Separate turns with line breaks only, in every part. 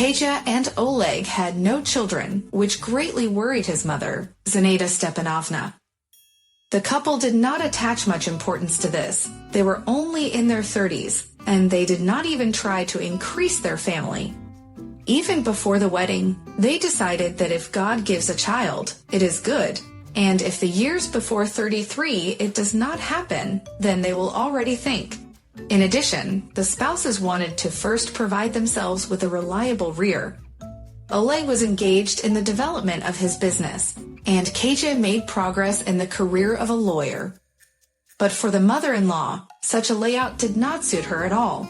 Katya and Oleg had no children, which greatly worried his mother, Zinaida Stepanovna. The couple did not attach much importance to this. They were only in their 30s, and they did not even try to increase their family. Even before the wedding, they decided that if God gives a child, it is good, and if the years before 33 it does not happen, then they will already think. In addition, the spouses wanted to first provide themselves with a reliable rear. Oleg was engaged in the development of his business, and Katya made progress in the career of a lawyer. But for the mother-in-law, such a layout did not suit her at all.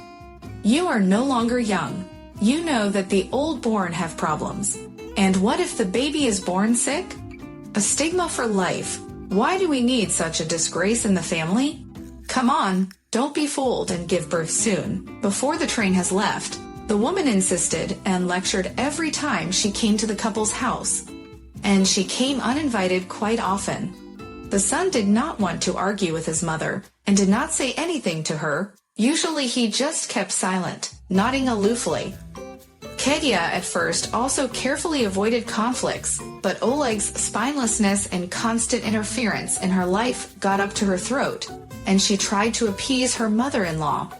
You are no longer young. You know that the old-born have problems. And what if the baby is born sick? A stigma for life. Why do we need such a disgrace in the family? Come on, don't be fooled and give birth soon, before the train has left. The woman insisted and lectured every time she came to the couple's house. And she came uninvited quite often. The son did not want to argue with his mother and did not say anything to her. Usually he just kept silent, nodding aloofly. Katya at first also carefully avoided conflicts, but Oleg's spinelessness and constant interference in her life got up to her throat, and she tried to appease her mother-in-law.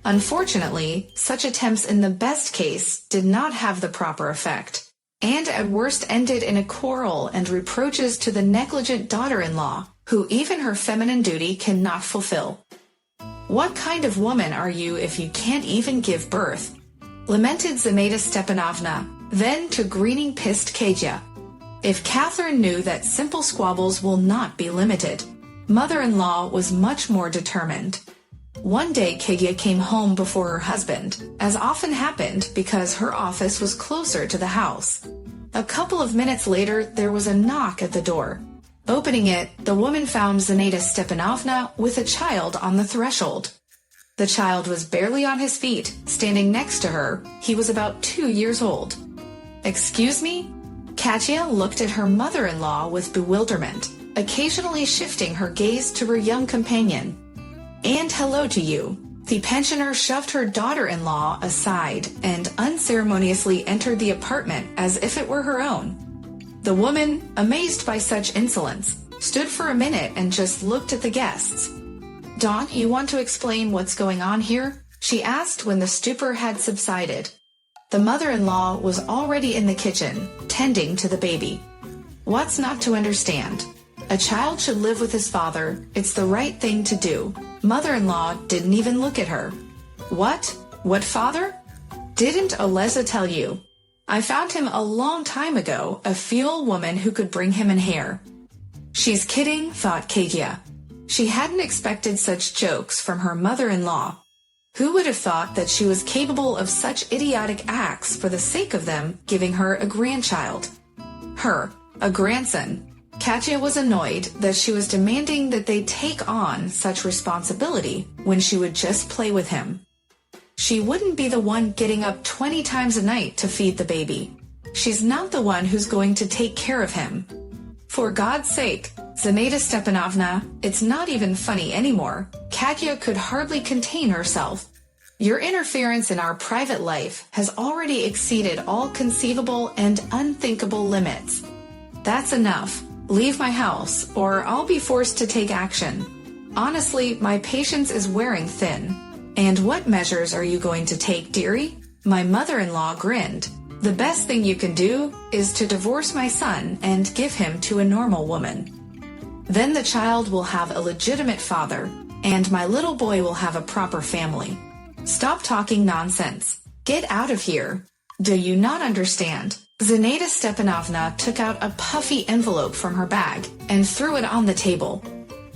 Unfortunately, such attempts in the best case did not have the proper effect, and at worst ended in a quarrel and reproaches to the negligent daughter-in-law, who even her feminine duty cannot fulfill. What kind of woman are you if you can't even give birth? Lamented Zinaida Stepanovna, then to greening pissed Katya. If Catherine knew that simple squabbles will not be limited, mother-in-law was much more determined. One day Katya came home before her husband, as often happened because her office was closer to the house. A couple of minutes later, there was a knock at the door. Opening it, the woman found Zinaida Stepanovna with a child on the threshold. The child was barely on his feet, standing next to her. He was about 2 years old. "Excuse me?" Katya looked at her mother-in-law with bewilderment, occasionally shifting her gaze to her young companion. "And hello to you." The pensioner shoved her daughter-in-law aside and unceremoniously entered the apartment as if it were her own. The woman, amazed by such insolence, stood for a minute and just looked at the guests. "Don't you want to explain what's going on here?" she asked when the stupor had subsided. The mother-in-law was already in the kitchen, tending to the baby. "What's not to understand? A child should live with his father. It's the right thing to do." Mother-in-law didn't even look at her. "What? What father? Didn't Oleza tell you? I found him a long time ago, a feral woman who could bring him in hair." She's kidding, thought Katya. She hadn't expected such jokes from her mother-in-law. Who would have thought that she was capable of such idiotic acts for the sake of them giving her a grandchild? Her, a grandson. Katya was annoyed that she was demanding that they take on such responsibility when she would just play with him. She wouldn't be the one getting up 20 times a night to feed the baby. She's not the one who's going to take care of him. For God's sake, Zinaida Stepanovna, it's not even funny anymore. Katya could hardly contain herself. Your interference in our private life has already exceeded all conceivable and unthinkable limits. That's enough. Leave my house, or I'll be forced to take action. Honestly, my patience is wearing thin. And what measures are you going to take, dearie? My mother-in-law grinned. The best thing you can do is to divorce my son and give him to a normal woman. Then the child will have a legitimate father, and my little boy will have a proper family. Stop talking nonsense. Get out of here. Do you not understand? Zinaida Stepanovna took out a puffy envelope from her bag and threw it on the table.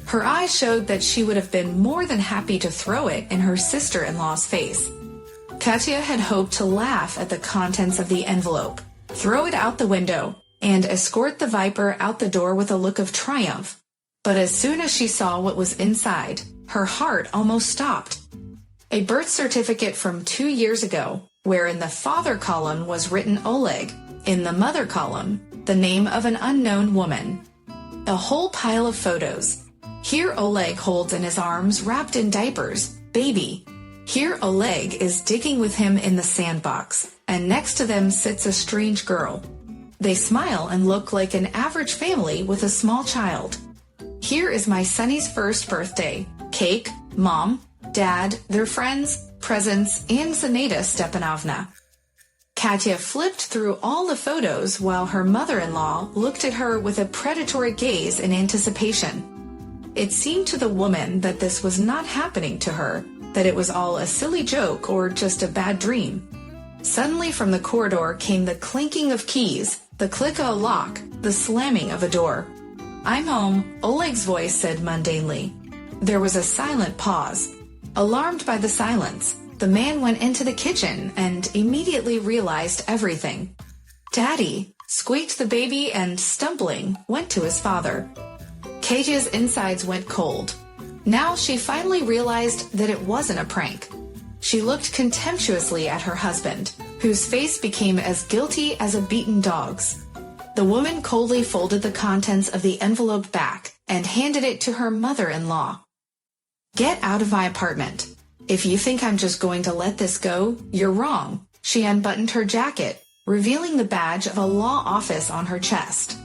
Her eyes showed that she would have been more than happy to throw it in her sister-in-law's face. Katya had hoped to laugh at the contents of the envelope, throw it out the window, and escort the viper out the door with a look of triumph. But as soon as she saw what was inside, her heart almost stopped. A birth certificate from 2 years ago, where in the father column was written Oleg, in the mother column, the name of an unknown woman. A whole pile of photos. Here Oleg holds in his arms, wrapped in diapers, baby. Here Oleg is digging with him in the sandbox, and next to them sits a strange girl. They smile and look like an average family with a small child. Here is my sonny's first birthday. Cake, mom, dad, their friends, presents, and Zenaida Stepanovna. Katya flipped through all the photos while her mother-in-law looked at her with a predatory gaze in anticipation. It seemed to the woman that this was not happening to her, that it was all a silly joke or just a bad dream. Suddenly from the corridor came the clinking of keys, the click of a lock, the slamming of a door. "I'm home," Oleg's voice said mundanely. There was a silent pause. Alarmed by the silence, the man went into the kitchen and immediately realized everything. "Daddy," squeaked the baby and, stumbling, went to his father. Katya's insides went cold. Now she finally realized that it wasn't a prank. She looked contemptuously at her husband, whose face became as guilty as a beaten dog's. The woman coldly folded the contents of the envelope back and handed it to her mother-in-law. "Get out of my apartment. If you think I'm just going to let this go, you're wrong." She unbuttoned her jacket, revealing the badge of a law office on her chest.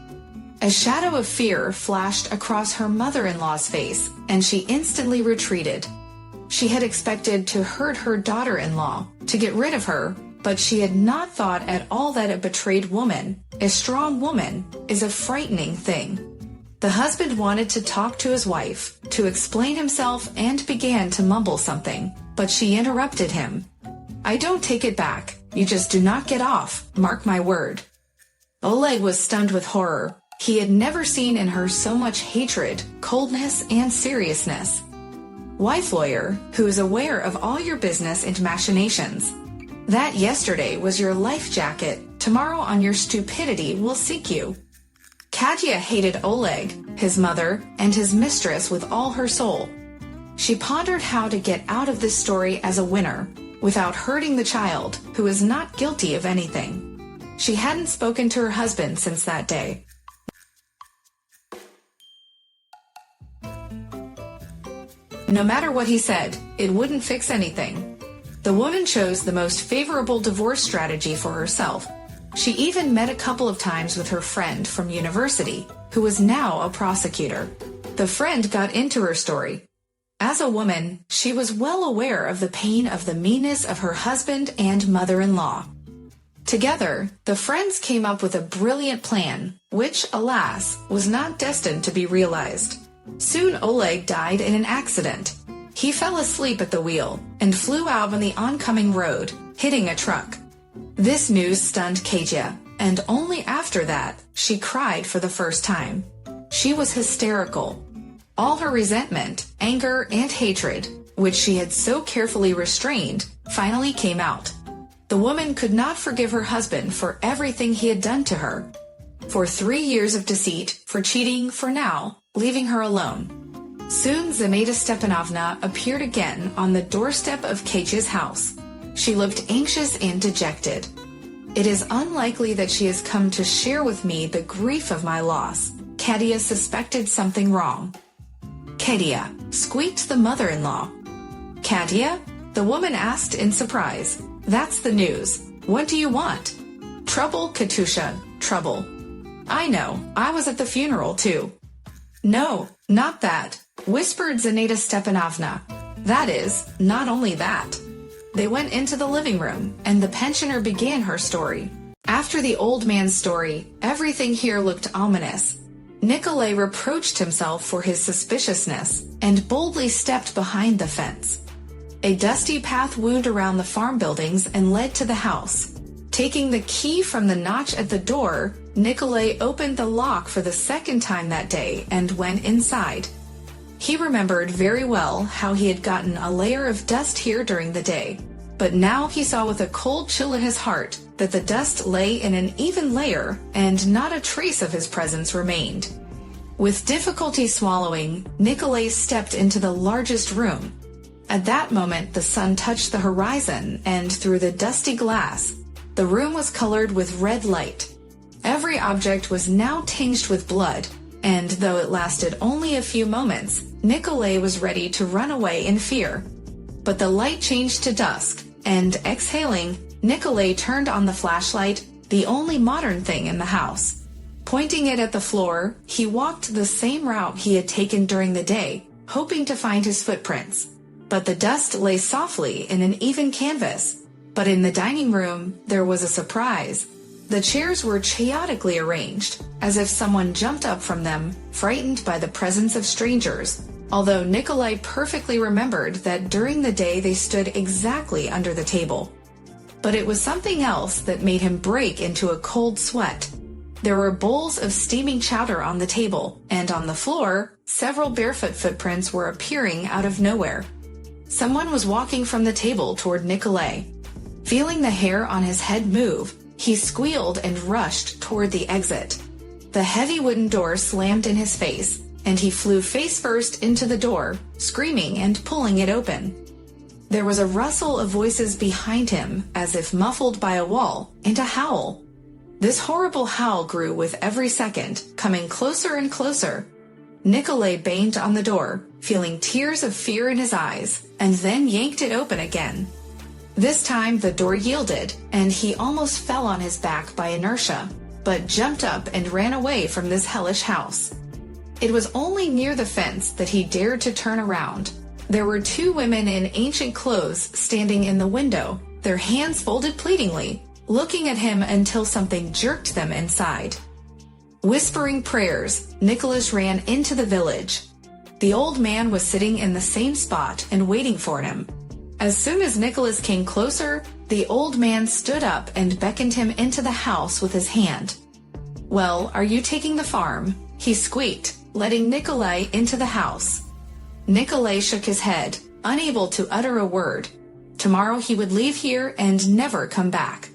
A shadow of fear flashed across her mother-in-law's face, and she instantly retreated. She had expected to hurt her daughter-in-law, to get rid of her, but she had not thought at all that a betrayed woman, a strong woman, is a frightening thing. The husband wanted to talk to his wife, to explain himself, and began to mumble something, but she interrupted him. "I don't take it back. You just do not get off, mark my word." Oleg was stunned with horror. He had never seen in her so much hatred, coldness, and seriousness. "Wife lawyer, who is aware of all your business and machinations. That yesterday was your life jacket. Tomorrow on your stupidity will seek you." Katya hated Oleg, his mother, and his mistress with all her soul. She pondered how to get out of this story as a winner, without hurting the child, who is not guilty of anything. She hadn't spoken to her husband since that day. No matter what he said, it wouldn't fix anything. The woman chose the most favorable divorce strategy for herself. She even met a couple of times with her friend from university, who was now a prosecutor. The friend got into her story. As a woman, she was well aware of the pain of the meanness of her husband and mother-in-law. Together, the friends came up with a brilliant plan, which, alas, was not destined to be realized. Soon Oleg died in an accident. He fell asleep at the wheel and flew out on the oncoming road, hitting a truck. This news stunned Katya, and only after that, she cried for the first time. She was hysterical. All her resentment, anger, and hatred, which she had so carefully restrained, finally came out. The woman could not forgive her husband for everything he had done to her. For 3 years of deceit, for cheating, for now, leaving her alone. Soon Zenaida Stepanovna appeared again on the doorstep of Katya's house. She looked anxious and dejected. "It is unlikely that she has come to share with me the grief of my loss." Katya suspected something wrong. "Katya," squeaked the mother-in-law. "Katya?" the woman asked in surprise. "That's the news. What do you want?" "Trouble, Katusha, trouble." "I know. I was at the funeral, too." "No, not that," whispered Zenaida Stepanovna. "That is, not only that." They went into the living room, and the pensioner began her story. After the old man's story, everything here looked ominous. Nikolai reproached himself for his suspiciousness and boldly stepped behind the fence. A dusty path wound around the farm buildings and led to the house. Taking the key from the notch at the door, Nikolai opened the lock for the second time that day and went inside. He remembered very well how he had gotten a layer of dust here during the day, but now he saw with a cold chill in his heart that the dust lay in an even layer and not a trace of his presence remained. With difficulty swallowing, Nikolai stepped into the largest room. At that moment, the sun touched the horizon, and through the dusty glass, the room was colored with red light. Every object was now tinged with blood, and though it lasted only a few moments, Nikolai was ready to run away in fear. But the light changed to dusk, and exhaling, Nikolai turned on the flashlight, the only modern thing in the house. Pointing it at the floor, he walked the same route he had taken during the day, hoping to find his footprints. But the dust lay softly in an even canvas. But in the dining room, there was a surprise. The chairs were chaotically arranged, as if someone jumped up from them, frightened by the presence of strangers, although Nikolai perfectly remembered that during the day they stood exactly under the table. But it was something else that made him break into a cold sweat. There were bowls of steaming chowder on the table, and on the floor, several barefoot footprints were appearing out of nowhere. Someone was walking from the table toward Nikolai. Feeling the hair on his head move, he squealed and rushed toward the exit. The heavy wooden door slammed in his face, and he flew face first into the door, screaming and pulling it open. There was a rustle of voices behind him, as if muffled by a wall, and a howl. This horrible howl grew with every second, coming closer and closer. Nikolai banged on the door, feeling tears of fear in his eyes, and then yanked it open again. This time the door yielded, and he almost fell on his back by inertia, but jumped up and ran away from this hellish house. It was only near the fence that he dared to turn around. There were two women in ancient clothes standing in the window, their hands folded pleadingly, looking at him until something jerked them inside. Whispering prayers, Nicholas ran into the village. The old man was sitting in the same spot and waiting for him. As soon as Nicholas came closer, the old man stood up and beckoned him into the house with his hand. "Well, are you taking the farm?" he squeaked, letting Nikolai into the house. Nikolai shook his head, unable to utter a word. Tomorrow he would leave here and never come back.